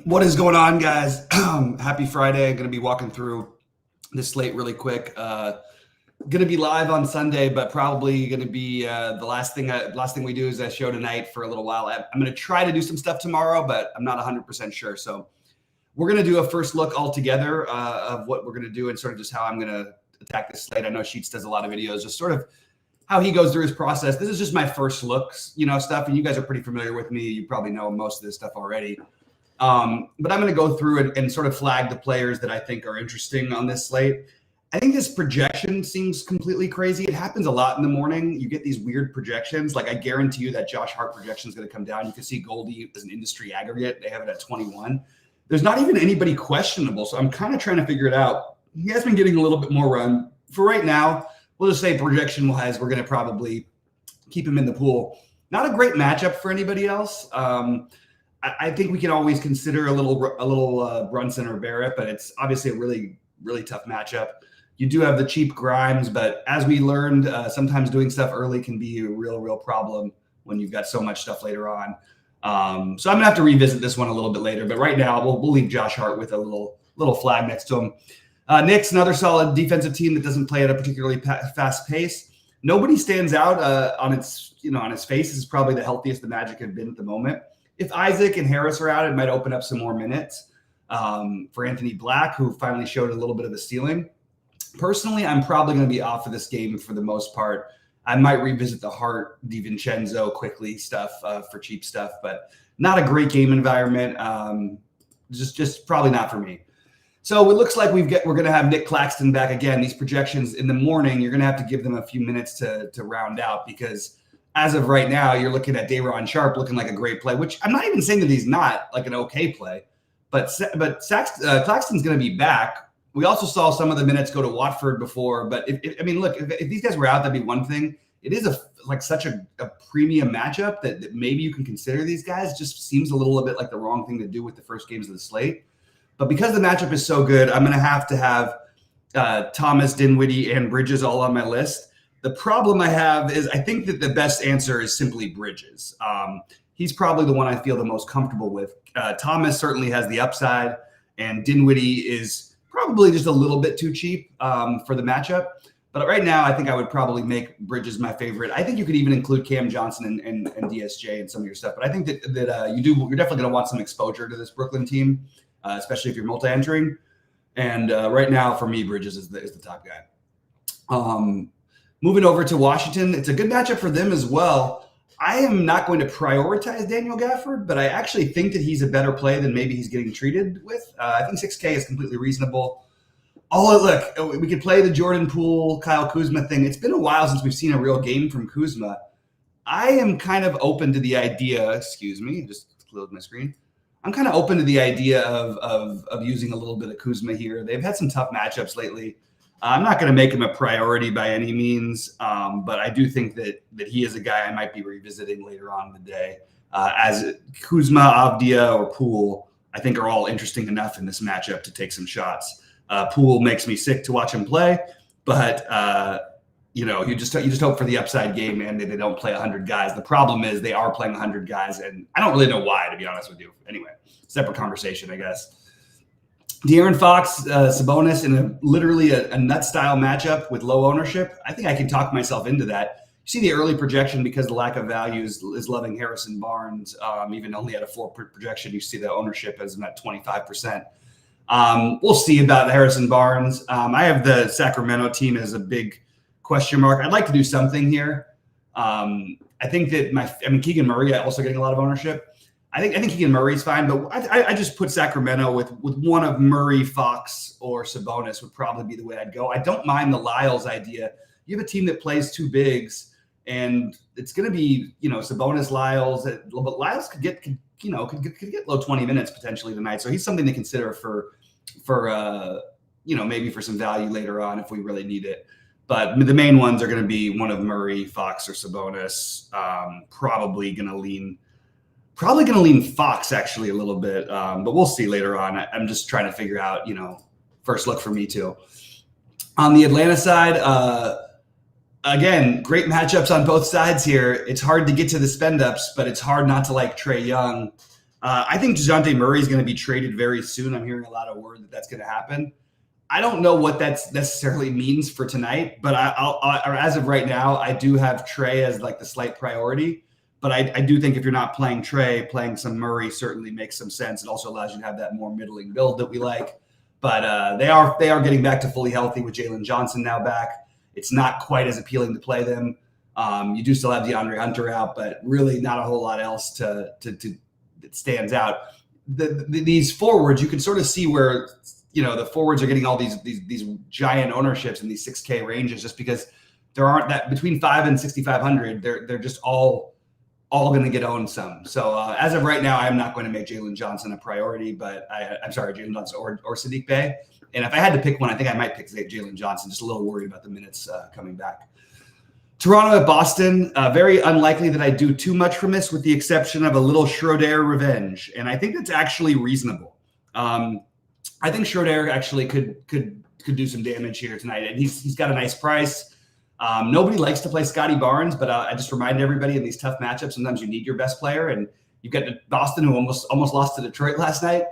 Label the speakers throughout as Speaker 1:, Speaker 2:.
Speaker 1: What is going on, guys? Happy Friday. I'm going to be walking through this slate really quick. Going to be live on Sunday, but probably going to be the last thing we do is that show tonight for a little while. I'm going to try to do some stuff tomorrow, but I'm not 100% sure. So we're going to do a first look all together of what we're going to do and sort of just how I'm going to attack this slate. I know Sheets does a lot of videos, just sort of how he goes through his process. This is just my first looks, stuff, and you guys are pretty familiar with me. You probably know most of this stuff already. But I'm going to go through and sort of flag the players that I think are interesting on this slate. I think this projection seems completely crazy. It happens a lot in the morning. You get these weird projections. Like I guarantee you that Josh Hart projection is going to come down. You can see Goldie as an industry aggregate. They have it at 21. There's not even anybody questionable. So I'm kind of trying to figure it out. He has been getting a little bit more run. For right now, we'll just say projection-wise, we're going to probably keep him in the pool. Not a great matchup for anybody else. I think we can always consider a little Brunson or Barrett, but it's obviously a really, really tough matchup. You do have the cheap Grimes, but as we learned, sometimes doing stuff early can be a real problem when you've got so much stuff later on. So I'm gonna have to revisit this one a little bit later, but right now we'll leave Josh Hart with a little flag next to him. Knicks, another solid defensive team that doesn't play at a particularly fast pace. Nobody stands out on its face. This is probably the healthiest the Magic have been at the moment. If Isaac and Harris are out, it might open up some more minutes for Anthony Black, who finally showed a little bit of a ceiling. Personally, I'm probably going to be off of this game for the most part. I might revisit the Hart, DiVincenzo, quickly stuff for cheap stuff, but not a great game environment. Just probably not for me. So it looks like we're going to have Nick Claxton back again. These projections in the morning, you're going to have to give them a few minutes to round out because as of right now, you're looking at Day'Ron Sharpe looking like a great play, which I'm not even saying that he's not like an okay play, but Claxton's going to be back. We also saw some of the minutes go to Watford before, but if these guys were out, that'd be one thing. It is such a premium matchup that maybe you can consider these guys. It just seems a little bit like the wrong thing to do with the first games of the slate. But because the matchup is so good, I'm going to have Thomas, Dinwiddie, and Bridges all on my list. The problem I have is I think that the best answer is simply Bridges. He's probably the one I feel the most comfortable with. Thomas certainly has the upside, and Dinwiddie is probably just a little bit too cheap for the matchup. But right now, I think I would probably make Bridges my favorite. I think you could even include Cam Johnson and DSJ in some of your stuff. But I think that you're definitely going to want some exposure to this Brooklyn team, especially if you're multi-entering. And right now, for me, Bridges is the top guy. Moving over to Washington, it's a good matchup for them as well. I am not going to prioritize Daniel Gafford, but I actually think that he's a better play than maybe he's getting treated with. I think 6K is completely reasonable. Look, we could play the Jordan Poole, Kyle Kuzma thing. It's been a while since we've seen a real game from Kuzma. I am kind of open to the idea, excuse me, just closed my screen. I'm kind of open to the idea of using a little bit of Kuzma here. They've had some tough matchups lately. I'm not going to make him a priority by any means, but I do think that he is a guy I might be revisiting later on in the day. As Kuzma, Avdia, or Poole, I think are all interesting enough in this matchup to take some shots. Poole makes me sick to watch him play, but you just hope for the upside game and they don't play 100 guys. The problem is they are playing 100 guys, and I don't really know why, to be honest with you. Anyway, separate conversation, I guess. De'Aaron Fox, Sabonis in literally a nut style matchup with low ownership. I think I can talk myself into that. You see the early projection because the lack of value is loving Harrison Barnes. Even only at a 4 projection, you see the ownership as at 25%. We'll see about Harrison Barnes. I have the Sacramento team as a big question mark. I'd like to do something here. I think that Keegan Murray also getting a lot of ownership. I think Keegan Murray's fine, but I just put Sacramento with one of Murray, Fox, or Sabonis would probably be the way I'd go. I don't mind the Lyles idea. You have a team that plays 2 bigs, and it's going to be Sabonis, Lyles, but Lyles could get low 20 minutes potentially tonight. So he's something to consider for maybe for some value later on if we really need it. But the main ones are going to be one of Murray, Fox, or Sabonis. Probably going to lean Fox actually a little bit, but we'll see later on. I'm just trying to figure out, first look for me too. On the Atlanta side, again, great matchups on both sides here. It's hard to get to the spend ups, but it's hard not to like Trae Young. I think DeJounte Murray is going to be traded very soon. I'm hearing a lot of word that that's going to happen. I don't know what that necessarily means for tonight, but as of right now, I do have Trey as like the slight priority. But I do think if you're not playing Trey, playing some Murray certainly makes some sense. It also allows you to have that more middling build that we like. But they are getting back to fully healthy with Jalen Johnson now back. It's not quite as appealing to play them. You do still have DeAndre Hunter out, but really not a whole lot else to that stands out. These forwards, you can sort of see where the forwards are getting all these giant ownerships in these 6K ranges, just because there aren't that between 5 and 6,500. They're just all going to get owned some. So as of right now, I'm not going to make Jalen Johnson a priority, but I'm sorry, Jalen Johnson or Saddiq Bey. And if I had to pick one, I think I might pick Jalen Johnson. Just a little worried about the minutes coming back. Toronto at Boston, very unlikely that I do too much from this, with the exception of a little Schroeder revenge. And I think that's actually reasonable. I think Schroeder actually could do some damage here tonight. And he's got a nice price. Nobody likes to play Scotty Barnes, but I just remind everybody in these tough matchups, sometimes you need your best player. And you've got Boston, who almost lost to Detroit last night.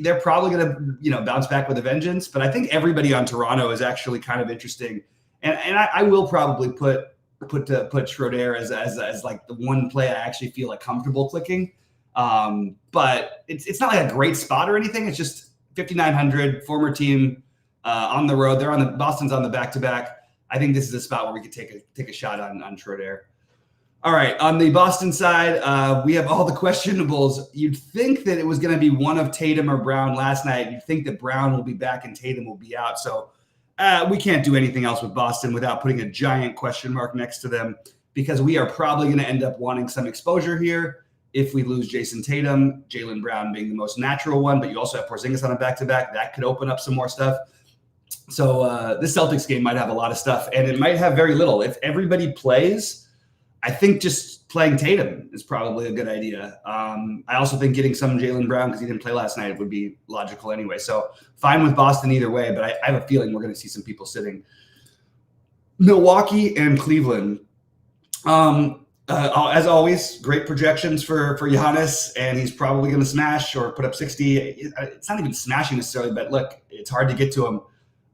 Speaker 1: They're probably going to bounce back with a vengeance. But I think everybody on Toronto is actually kind of interesting. And I will probably put Schroeder as like the one play I actually feel like comfortable clicking. But it's not like a great spot or anything. It's just 5,900, former team on the road. Boston's on the back-to-back. I think this is a spot where we could take a shot on Schroeder. All right, on the Boston side, we have all the questionables. You'd think that it was going to be one of Tatum or Brown last night. You'd think that Brown will be back and Tatum will be out. So we can't do anything else with Boston without putting a giant question mark next to them, because we are probably going to end up wanting some exposure here if we lose Jason Tatum, Jaylen Brown being the most natural one, but you also have Porzingis on a back-to-back. That could open up some more stuff. So this Celtics game might have a lot of stuff, and it might have very little. If everybody plays, I think just playing Tatum is probably a good idea. I also think getting some Jaylen Brown, because he didn't play last night, would be logical anyway. So fine with Boston either way, but I have a feeling we're going to see some people sitting. Milwaukee and Cleveland. As always, great projections for Giannis, and he's probably going to smash or put up 60. It's not even smashing necessarily, but look, it's hard to get to him.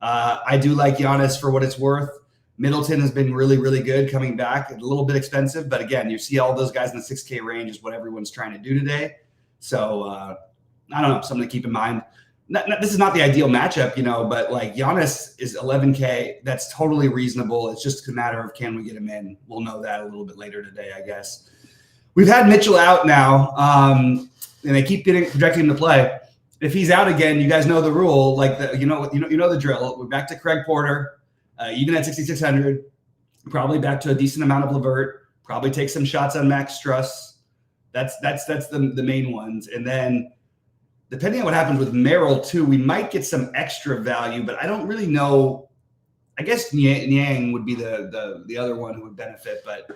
Speaker 1: I do like Giannis for what it's worth. Middleton has been really, really good coming back. A little bit expensive, but again, you see all those guys in the 6K range is what everyone's trying to do today. So I don't know, something to keep in mind. This is not the ideal matchup, but like Giannis is 11K. That's totally reasonable. It's just a matter of, can we get him in? We'll know that a little bit later today, I guess. We've had Mitchell out now, and they keep projecting him to play. If he's out again, you guys know the rule. Like you know the drill. We're back to Craig Porter. Even at 6,600, probably back to a decent amount of LeVert. Probably take some shots on Max Struss. That's the main ones. And then depending on what happens with Merrill too, we might get some extra value, but I don't really know. I guess Niang would be the other one who would benefit, but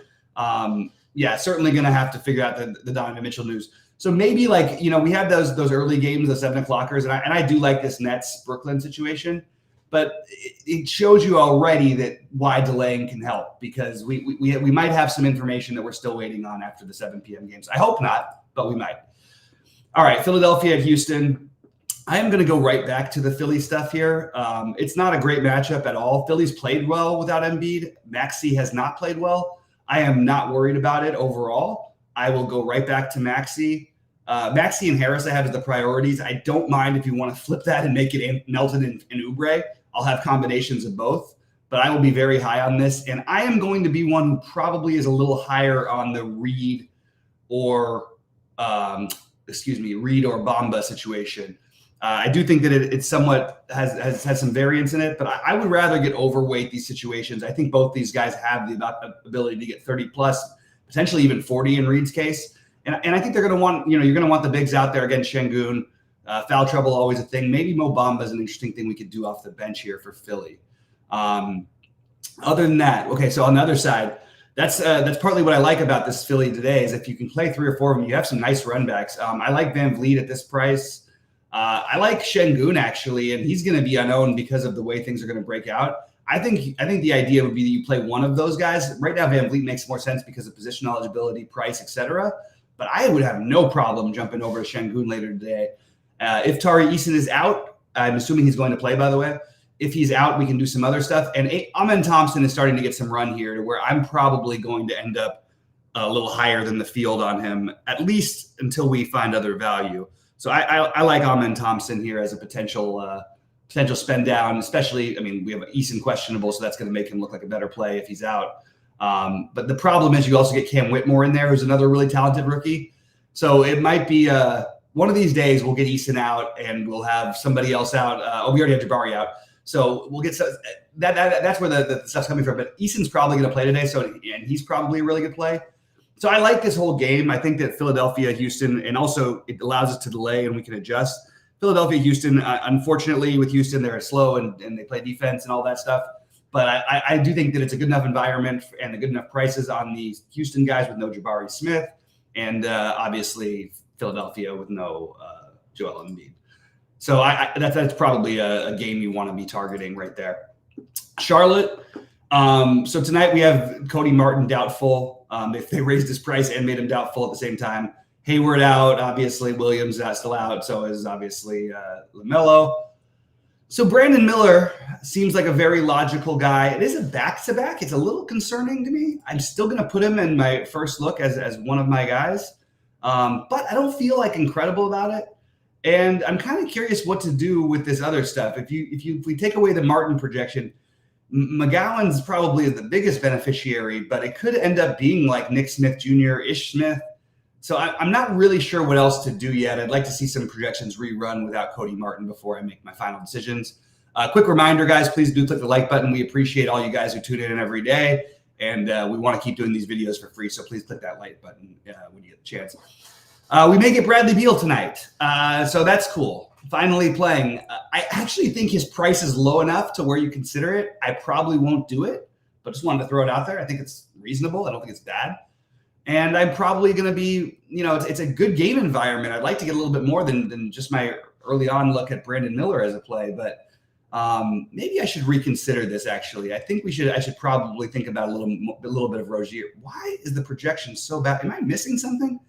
Speaker 1: certainly going to have to figure out the Donovan Mitchell news. So maybe we had those early games, the 7 o'clockers, and I do like this Nets Brooklyn situation. But it shows you already that why delaying can help, because we might have some information that we're still waiting on after the 7 p.m. games. I hope not, but we might. All right, Philadelphia at Houston. I am going to go right back to the Philly stuff here. It's not a great matchup at all. Philly's played well without Embiid. Maxey has not played well. I am not worried about it overall. I will go right back to Maxey. Maxey and Harris I have as the priorities. I don't mind if you want to flip that and make it Melton and Oubre. I'll have combinations of both, but I will be very high on this. And I am going to be one who probably is a little higher on the Reed or Bamba situation. I do think that it somewhat has some variance in it, but I would rather get overweight these situations. I think both these guys have the ability to get 30 plus, potentially even 40 in Reed's case. And I think they're going to want, you're going to want the bigs out there against Şengün. Foul trouble, always a thing. Maybe Mo Bamba is an interesting thing we could do off the bench here for Philly. Other than that, okay, so on the other side, that's partly what I like about this Philly today is if you can play 3 or 4 of them, you have some nice run backs. I like Van Vliet at this price. I like Şengün actually, and he's going to be unowned because of the way things are going to break out. I think the idea would be that you play one of those guys. Right now, Van Vliet makes more sense because of position eligibility, price, etc. but I would have no problem jumping over to Şengün later today. If Tari Eason is out, I'm assuming he's going to play, by the way. If he's out, we can do some other stuff. And Amen Thompson is starting to get some run here to where I'm probably going to end up a little higher than the field on him, at least until we find other value. So I like Amen Thompson here as a potential spend down, especially, I mean, we have Eason questionable, so that's going to make him look like a better play if he's out. But the problem is you also get Cam Whitmore in there, who's another really talented rookie. So it might be one of these days we'll get Eason out and we'll have somebody else out. We already have Jabari out. So we'll get that's where the stuff's coming from. But Eason's probably going to play today, and he's probably a really good play. So I like this whole game. I think that Philadelphia, Houston, and also it allows us to delay and we can adjust. Philadelphia, Houston, unfortunately with Houston, they're slow and they play defense and all that stuff. But I do think that it's a good enough environment and the good enough prices on the Houston guys with no Jabari Smith and obviously Philadelphia with no Joel Embiid. So that's probably a game you want to be targeting right there. Charlotte. So tonight we have Cody Martin doubtful. If they raised his price and made him doubtful at the same time. Hayward out, obviously Williams still out. So is obviously LaMelo. So Brandon Miller seems like a very logical guy. It is a back-to-back. It's a little concerning to me. I'm still going to put him in my first look as one of my guys. But I don't feel like incredible about it. And I'm kind of curious what to do with this other stuff. If we take away the Martin projection, McGowan's probably the biggest beneficiary, but it could end up being like Nick Smith Jr., Ish Smith. So I'm not really sure what else to do yet. I'd like to see some projections rerun without Cody Martin before I make my final decisions. Quick reminder, guys, please do click the like button. We appreciate all you guys who tune in every day, and we want to keep doing these videos for free, so please click that like button when you get the chance. We may get Bradley Beal tonight, so that's cool. Finally playing. I actually think his price is low enough to where you consider it. I probably won't do it, but just wanted to throw it out there. I think it's reasonable. I don't think it's bad. And I'm probably going to be, it's a good game environment. I'd like to get a little bit more than just my early on look at Brandon Miller as a play, but maybe I should reconsider this. Actually, I think I should probably think about a little bit of Rozier. Why is the projection so bad? Am I missing something?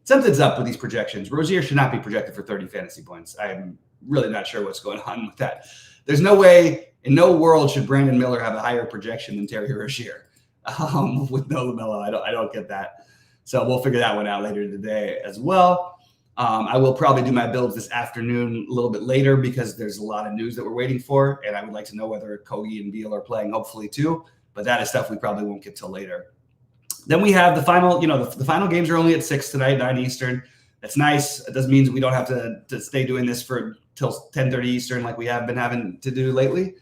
Speaker 1: Something's up with these projections. Rozier should not be projected for 30 fantasy points. I'm really not sure what's going on with that. There's no way, in no world, should Brandon Miller have a higher projection than Terry Rozier with no LaMelo. I don't get that. So we'll figure that one out later today as well. I will probably do my builds this afternoon a little bit later because there's a lot of news that we're waiting for, and I would like to know whether Kogi and Beal are playing, hopefully too. But that is stuff we probably won't get till later. Then we have the final, the final games are only at 6 tonight, 9 Eastern. That's nice. It doesn't mean we don't have to stay doing this till 10:30 Eastern like we have been having to do lately.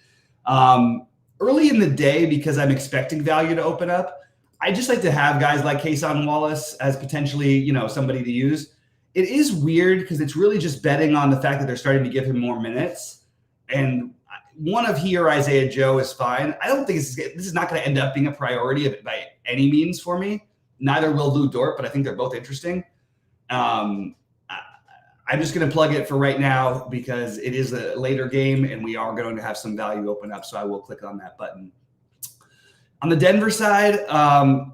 Speaker 1: Early in the day, because I'm expecting value to open up, I just like to have guys like Cason Wallace as potentially, somebody to use. It is weird because it's really just betting on the fact that they're starting to give him more minutes. And one of he or Isaiah Joe is fine. I don't think this is not going to end up being a priority by any means for me. Neither will Lou Dort, but I think they're both interesting. I'm just going to plug it for right now because it is a later game and we are going to have some value open up. So I will click on that button. On the Denver side,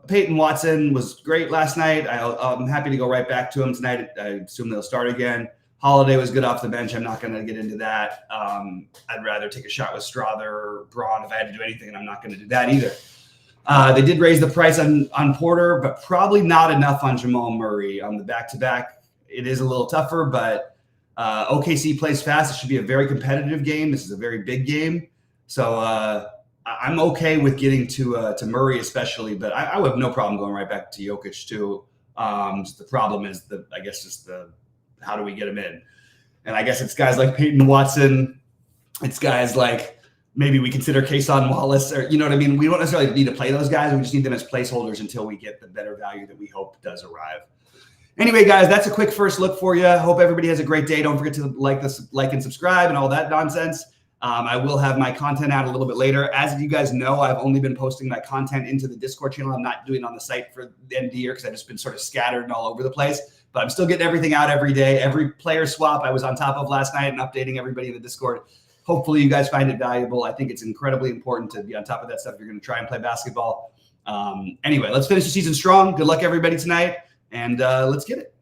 Speaker 1: Peyton Watson was great last night. I'm happy to go right back to him tonight. I assume they'll start again. Holiday was good off the bench. I'm not going to get into that. I'd rather take a shot with Strother or Braun if I had to do anything, and I'm not going to do that either. They did raise the price on Porter, but probably not enough on Jamal Murray. On the back-to-back, it is a little tougher, but OKC plays fast. It should be a very competitive game. This is a very big game. So I'm okay with getting to Murray especially, but I would have no problem going right back to Jokic too. The problem is how do we get him in? And I guess it's guys like Peyton Watson. It's guys like maybe we consider Cason Wallace, or you know what I mean? We don't necessarily need to play those guys. We just need them as placeholders until we get the better value that we hope does arrive. Anyway, guys, that's a quick first look for you. Hope everybody has a great day. Don't forget to like and subscribe and all that nonsense. I will have my content out a little bit later. As you guys know, I've only been posting my content into the Discord channel. I'm not doing it on the site for the end of the year because I've just been sort of scattered and all over the place. But I'm still getting everything out every day. Every player swap I was on top of last night and updating everybody in the Discord. Hopefully you guys find it valuable. I think it's incredibly important to be on top of that stuff if you're going to try and play basketball. Anyway, let's finish the season strong. Good luck, everybody, tonight. and let's get it.